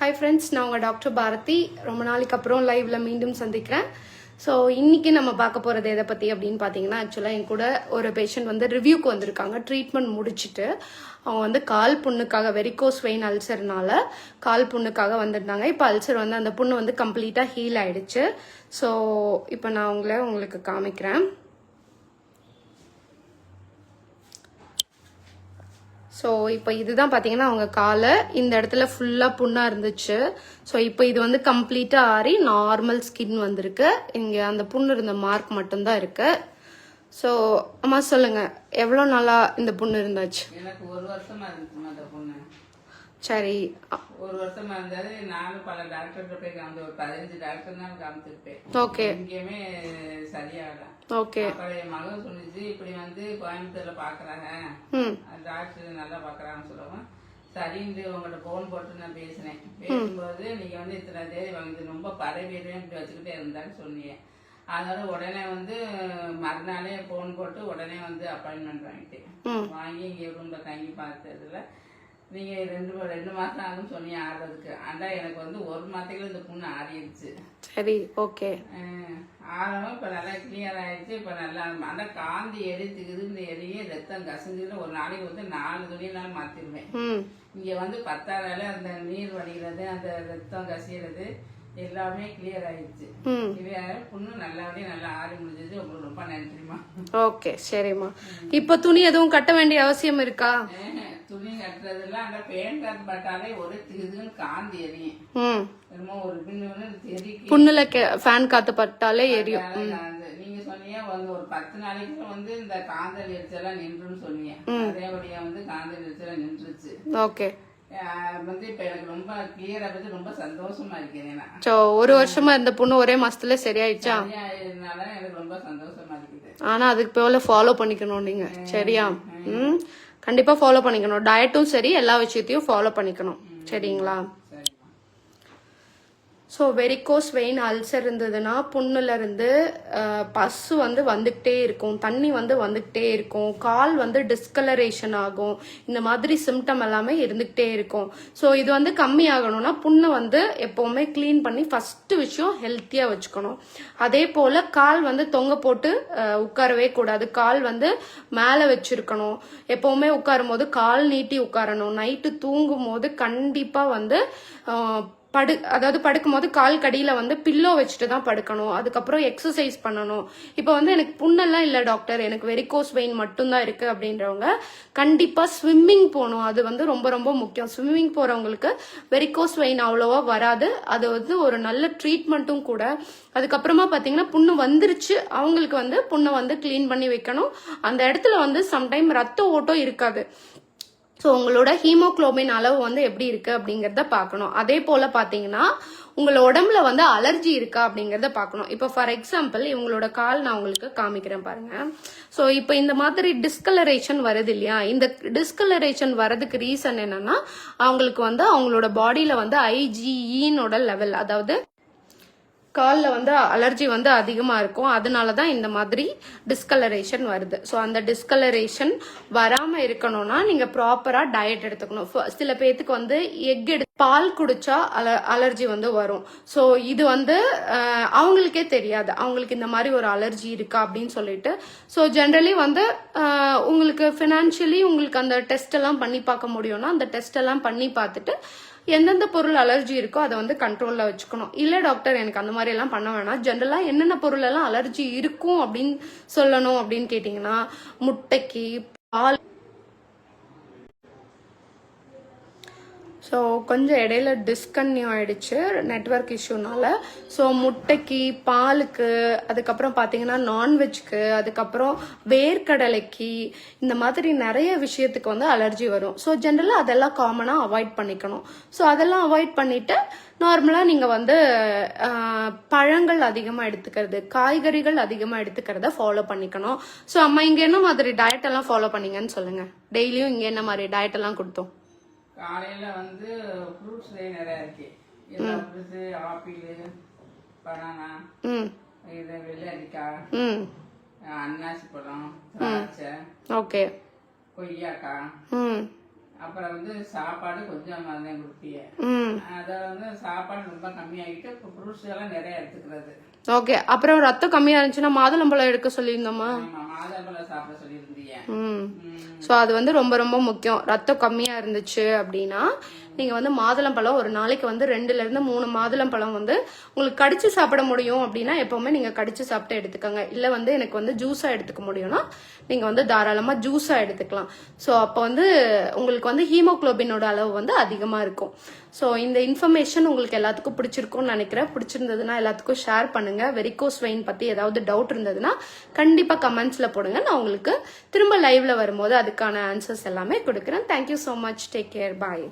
Hi friends, நான் உங்கள் doctor Bharathi. ரொம்ப நாளைக்கு அப்புறம் லைவில் மீண்டும் சந்திக்கிறேன். ஸோ இன்றைக்கி நம்ம பார்க்க போகிறது எதை பற்றி அப்படின்னு பார்த்தீங்கன்னா, ஆக்சுவலாக என் கூட ஒரு பேஷண்ட் வந்து ரிவ்யூக்கு வந்திருக்காங்க. ட்ரீட்மெண்ட் முடிச்சுட்டு அவங்க வந்து கால் புண்ணுக்காக, வெரிகோஸ் வெயின் அல்சர்னால கால் புண்ணுக்காக வந்திருந்தாங்க. இப்போ அல்சர் வந்து அந்த புண்ணு வந்து கம்ப்ளீட்டாக ஹீல் ஆயிடுச்சு. ஸோ இப்போ நான் உங்களுக்கு காமிக்கிறேன். ஸோ இப்போ இதுதான் பார்த்தீங்கன்னா அவங்க காலை இந்த இடத்துல ஃபுல்லாக புண்ணாக இருந்துச்சு. ஸோ இப்போ இது வந்து கம்ப்ளீட்டாக ஆறி நார்மல் ஸ்கின் வந்திருக்கு. இங்கே அந்த புண்ணு இருந்த மார்க் மட்டும்தான் இருக்கு. ஸோ அம்மா சொல்லுங்க, எவ்வளோ நாளா இந்த புண்ணு இருந்தாச்சு? எனக்கு 1 வருஷமா இருந்துச்சு அந்த புண்ணு. சரி, 1 வருஷமா இருந்தது. நானும் பல டாக்டர்கிட்ட போய் காமிச்சு, ஒரு 15 டாக்டர் தான் காமிச்சிருப்பேன். ஓகே, எங்கேயுமே சரியாகல. ஓகே. அப்புறம் என் மகன் சொல்லிச்சு, இப்படி வந்து கோயம்புத்தூர்ல பாக்குறாங்க, டாக்டர் நல்லா பாக்குறாங்கன்னு சொல்லவும் சரின்னு உங்கள்கிட்ட போன் போட்டு நான் பேசினேன். பேசும்போது நீங்க வந்து இத்தனை தேதி வாங்கி ரொம்ப பரவிடுவேன் இப்படி வச்சுக்கிட்டே இருந்தான்னு சொன்னீங்க. அதோட உடனே வந்து மறுநாளே போன் போட்டு உடனே வந்து அப்பாயின்மெண்ட் வாங்கிட்டேன். வாங்கி இங்க ரூம்ல தங்கி பார்த்ததுல நீங்க 2 மாசம் ஆகும்னு சொன்னீங்க ஆடுறதுக்கு. ஆனா எனக்கு வந்து 1 மாதத்துக்குள்ள இந்த புண்ணு ஆறிடுச்சு. சரி, ஓகே. ஆரம்பம் இப்ப நல்லா கிளியர் ஆயிடுச்சு. இப்ப நல்லா அந்த காந்தி எடுத்துக்குது. இந்த எரியே ரத்தம் கசஞ்சுட்டு ஒரு நாளைக்கு வந்து 4 துணினாலும் மாத்திருவேன். இங்க வந்து 10ஆவது அந்த நீர் வடிகிறது, அந்த ரத்தம் கசியறது எல்லாமே கிளியர் ஆயிடுச்சு. கிளியர் புண்ணு நல்லாவே நல்லா ஆறி முடிஞ்சது. உங்களுக்கு ரொம்ப நன்றிமா. ஓகே, சரிம்மா. இப்ப துணி எதுவும் கட்ட வேண்டிய அவசியம் இருக்கா? துணி கட்டுறதுல அந்த பேன் காத்து பட்டாலே ஒரு இதுன்னு காந்தி எரியும். ஒரு புண்ணுல ஃபேன் காத்து பட்டாலே எரியும். நீங்க சொன்னீங்க ஒரு 10 நாளைக்கு வந்து இந்த காந்தல் எரிச்சலாம் நின்றுன்னு சொன்னீங்க. அதேபடியா வந்து காந்தல் எரிச்சலாம் நின்றுச்சு. ஓகே. வந்து இப்ப எனக்கு ரொம்ப கிளியரா பத்தி ரொம்ப சந்தோஷமா இருக்கேன். சோ 1 வருஷமா இந்த புண்ணு ஒரே மாசத்துல சரியாயிடுச்சா? சரியாயிருந்தனால எனக்கு ரொம்ப சந்தோஷமா இருக்குது. ஆனா அதுக்கு போல ஃபாலோ பண்ணிக்கணும் நீங்க, சரியா? கண்டிப்பா ஃபாலோ பண்ணிக்கணும். டயட்டும் சரி, எல்லா விஷயத்தையும் ஃபாலோ பண்ணிக்கணும், சரிங்களா? ஸோ வெரிகோஸ் வெயின் அல்சர் இருந்ததுன்னா புண்ணுல இருந்து பசு வந்து வந்துக்கிட்டே இருக்கும், தண்ணி வந்து வந்துக்கிட்டே இருக்கும், கால் வந்து டிஸ்கலரேஷன் ஆகும், இந்த மாதிரி சிம்டம் எல்லாமே இருந்துக்கிட்டே இருக்கும். ஸோ இது வந்து கம்மி ஆகணும்னா புண்ணை வந்து எப்போவுமே க்ளீன் பண்ணி ஃபஸ்ட்டு விஷயம் ஹெல்த்தியாக வச்சுக்கணும். அதே போல் கால் வந்து தொங்க போட்டு உட்காரவே கூடாது. கால் வந்து மேலே வச்சிருக்கணும். எப்போவுமே உட்காரும் போது கால் நீட்டி உட்காரணும். நைட்டு தூங்கும் போது கண்டிப்பாக வந்து அதாவது படுக்கும் போது கால் கடியில வந்து பில்லோ வச்சுட்டு தான் படுக்கணும். அதுக்கப்புறம் எக்ஸசைஸ் பண்ணணும். இப்போ வந்து எனக்கு புண்ணெல்லாம் இல்லை டாக்டர், எனக்கு வெரிகோஸ் வெயின் மட்டும்தான் இருக்கு அப்படின்றவங்க கண்டிப்பா ஸ்விம்மிங் போகணும். அது வந்து ரொம்ப ரொம்ப முக்கியம். ஸ்விம்மிங் போறவங்களுக்கு வெரிகோஸ் வெயின் அவ்வளோவா வராது. அது வந்து ஒரு நல்ல ட்ரீட்மெண்ட்டும் கூட. அதுக்கப்புறமா பார்த்தீங்கன்னா புண்ணு வந்துருச்சு, அவங்களுக்கு வந்து புண்ணை வந்து கிளீன் பண்ணி வைக்கணும். அந்த இடத்துல வந்து சம்டைம் ரத்த ஓட்டம் இருக்காது. ஸோ உங்களோட ஹீமோக்ளோபின் அளவு வந்து எப்படி இருக்கு அப்படிங்கிறத பார்க்கணும். அதே போல பார்த்தீங்கன்னா உங்களோட உடம்புல வந்து அலர்ஜி இருக்கா அப்படிங்கிறத பார்க்கணும். இப்போ ஃபார் எக்ஸாம்பிள் இவங்களோட கால் நான் உங்களுக்கு காமிக்கிறேன் பாருங்க. ஸோ இப்போ இந்த மாதிரி டிஸ்கலரேஷன் வருது இல்லையா? இந்த டிஸ்கலரேஷன் வரதுக்கு ரீசன் என்னன்னா அவங்களுக்கு வந்து அவங்களோட பாடியில வந்து IgE-னோட லெவல், அதாவது காலில் வந்து அலர்ஜி வந்து அதிகமாக இருக்கும். அதனால தான் இந்த மாதிரி டிஸ்கலரேஷன் வருது. ஸோ அந்த டிஸ்கலரேஷன் வராமல் இருக்கணும்னா நீங்கள் ப்ராப்பராக டயட் எடுத்துக்கணும். சில பேர்த்துக்கு வந்து எக் பால் குடிச்சா அலர்ஜி வந்து வரும். ஸோ இது வந்து அவங்களுக்கே தெரியாது அவங்களுக்கு இந்த மாதிரி ஒரு அலர்ஜி இருக்கா அப்படின்னு சொல்லிட்டு. ஸோ ஜென்ரலி வந்து உங்களுக்கு ஃபினான்ஷியலி உங்களுக்கு அந்த டெஸ்ட் எல்லாம் பண்ணி பார்க்க முடியும்னா அந்த டெஸ்ட் எல்லாம் பண்ணி பார்த்துட்டு எந்தெந்த பொருள் அலர்ஜி இருக்கோ அதை வந்து கண்ட்ரோல்ல வச்சுக்கணும். இல்லை டாக்டர் எனக்கு அந்த மாதிரி எல்லாம் பண்ண வேணாம், ஜென்ரலா என்னென்ன பொருள் எல்லாம் அலர்ஜி இருக்கும் அப்படின்னு சொல்லணும் அப்படின்னு கேட்டீங்கன்னா முட்டைக்கு, பால். ஸோ கொஞ்சம் இடையில டிஸ்கன்யூ ஆயிடுச்சு நெட்வொர்க் இஷ்யூனால. ஸோ முட்டைக்கு, பாலுக்கு, அதுக்கப்புறம் பார்த்தீங்கன்னா நான்வெஜ்க்கு, அதுக்கப்புறம் வேர்க்கடலைக்கு, இந்த மாதிரி நிறைய விஷயத்துக்கு வந்து அலர்ஜி வரும். ஸோ ஜென்ரலாக அதெல்லாம் காமனாக அவாய்ட் பண்ணிக்கணும். ஸோ அதெல்லாம் அவாய்ட் பண்ணிட்டு நார்மலாக நீங்கள் வந்து பழங்கள் அதிகமாக எடுத்துக்கிறது, காய்கறிகள் அதிகமாக எடுத்துக்கிறத ஃபாலோ பண்ணிக்கணும். ஸோ அம்மா இங்கே என்ன மாதிரி டயட் எல்லாம் ஃபாலோ பண்ணீங்கன்னு சொல்லுங்க. டெய்லியும் இங்கே என்ன மாதிரி டயட் எல்லாம் கொடுத்தோம்? காலையில வந்து ஃப்ரூட்ஸ் நிறைய இருக்கு. எல்லா ஃப்ரூட்ஸ், ஆப்பிள், பனானா, இது வெள்ளரிக்காய், அன்னாசி பழம், திராட்சை, ஓகே, கொய்யாக்காய், அப்புறம் வந்து சாப்பாடு கொஞ்சம் தான் கொடுப்பீங்க. அதை வந்து சாப்பாடு ரொம்ப கம்மியாகிட்டு இப்போ ஃப்ரூட்ஸ் எல்லாம் நிறைய எடுத்துக்கிறது. ஓகே. அப்புறம் ரத்தம் கம்மியா இருந்துச்சுன்னா மாதுளம்பழம் எடுக்க சொல்லியிருந்தோமா? மாதுளம்பழம் சாப்பிட சொல்லியிருந்தீங்க. ஸோ அது வந்து ரொம்ப ரொம்ப முக்கியம். ரத்தம் கம்மியா இருந்துச்சு அப்படின்னா நீங்க வந்து மாதுளம்பழம் ஒரு நாளைக்கு வந்து 2 to 3 மாதுளம்பழம் வந்து உங்களுக்கு கடிச்சு சாப்பிட முடியும் அப்படின்னா எப்பவுமே நீங்க கடிச்சு சாப்பிட்டு எடுத்துக்கோங்க. இல்ல வந்து எனக்கு வந்து ஜூஸா எடுத்துக்க முடியும்னா நீங்க வந்து தாராளமா ஜூஸா எடுத்துக்கலாம். ஸோ அப்போ வந்து உங்களுக்கு வந்து ஹீமோகுளோபினோட அளவு வந்து அதிகமா இருக்கும். ஸோ இந்த இன்ஃபர்மேஷன் உங்களுக்கு எல்லாத்துக்கும் பிடிச்சிருக்கும்னு நினைக்கிறேன். பிடிச்சிருந்ததுன்னா எல்லாத்துக்கும் ஷேர் பண்ணுங்க. வெரிகோஸ் வெயின் பத்தி ஏதாவது டவுட் இருந்ததுன்னா கண்டிப்பா கமெண்ட்ஸ்ல போடுங்க. நான் உங்களுக்கு திரும்ப லைவ்ல வரும்போது அதுக்கான ஆன்சர்ஸ் எல்லாமே கொடுக்குறேன். Thank you so much. Take care. பாய்.